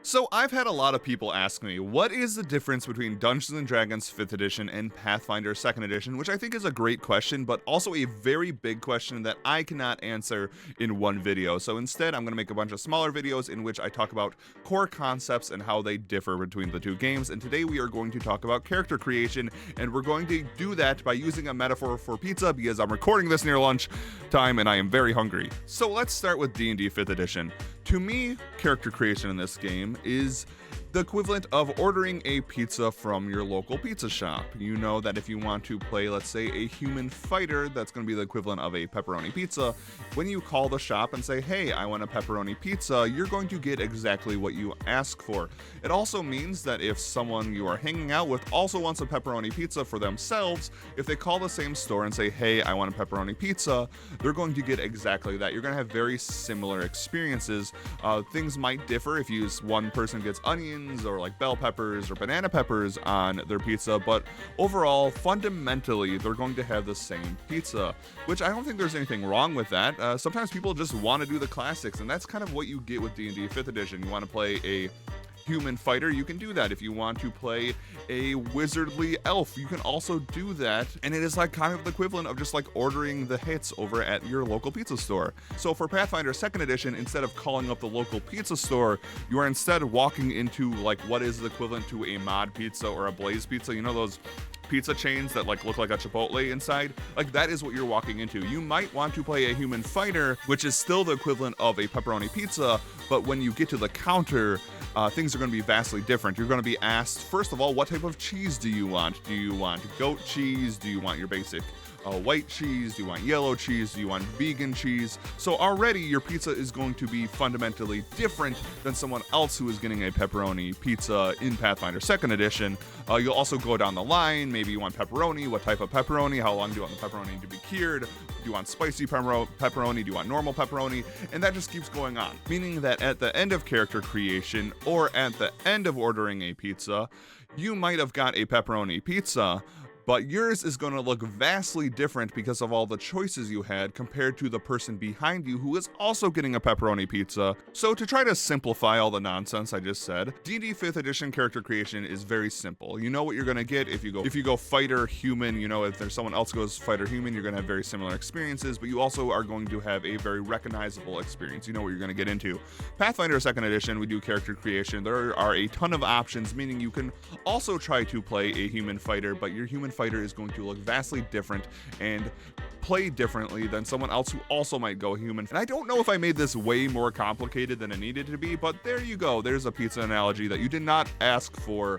So I've had a lot of people ask me, what is the difference between Dungeons & Dragons 5th edition and Pathfinder 2nd edition, which I think is a great question, but also a very big question that I cannot answer in one video. So instead, I'm going to make a bunch of smaller videos in which I talk about core concepts and how they differ between the two games. And today we are going to talk about character creation, and we're going to do that by using a metaphor for pizza because I'm recording this near lunch time and I am very hungry. So let's start with D&D 5th edition. To me, character creation in this game is the equivalent of ordering a pizza from your local pizza shop. You know that if you want to play, let's say, a human fighter, that's going to be the equivalent of a pepperoni pizza. When you call the shop and say, hey, I want a pepperoni pizza, you're going to get exactly what you ask for. It also means that if someone you are hanging out with also wants a pepperoni pizza for themselves, if they call the same store and say, hey, I want a pepperoni pizza, they're going to get exactly that. You're going to have very similar experiences. Things might differ if one person gets onions or like bell peppers or banana peppers on their pizza, but overall, fundamentally, they're going to have the same pizza, which I don't think there's anything wrong with that. Sometimes people just want to do the classics, and that's kind of what you get with D&D 5th edition. You want to play a human fighter, you can do that. If you want to play a wizardly elf, you can also do that. And it is like kind of the equivalent of just like ordering the hits over at your local pizza store. So for Pathfinder 2nd edition, instead of calling up the local pizza store, you are instead walking into like what is the equivalent to a mod pizza or a blaze pizza. You know those pizza chains that like look like a Chipotle inside? Like that is what you're walking into. You might want to play a human fighter, which is still the equivalent of a pepperoni pizza, but when you get to the counter, things are going to be vastly different. You're going to be asked, first of all, what type of cheese do you want? Do you want goat cheese? Do you want your basic white cheese? Do you want yellow cheese? Do you want vegan cheese? So already your pizza is going to be fundamentally different than someone else who is getting a pepperoni pizza in Pathfinder 2nd edition. You'll also go down the line. Maybe you want pepperoni. What type of pepperoni? How long do you want the pepperoni to be cured? Do you want spicy pepperoni? Do you want normal pepperoni? And that just keeps going on. Meaning that at the end of character creation or at the end of ordering a pizza, you might have got a pepperoni pizza, but yours is going to look vastly different because of all the choices you had compared to the person behind you who is also getting a pepperoni pizza. So to try to simplify all the nonsense I just said, D&D 5th edition character creation is very simple. You know what you're going to get if you go fighter human. You know, if there's someone else goes fighter human, you're going to have very similar experiences, but you also are going to have a very recognizable experience. You know what you're going to get into. Pathfinder 2nd edition, we do character creation. There are a ton of options, meaning you can also try to play a human fighter, but your human fighter is going to look vastly different and play differently than someone else who also might go human. And I don't know if I made this way more complicated than it needed to be, but there you go. There's a pizza analogy that you did not ask for,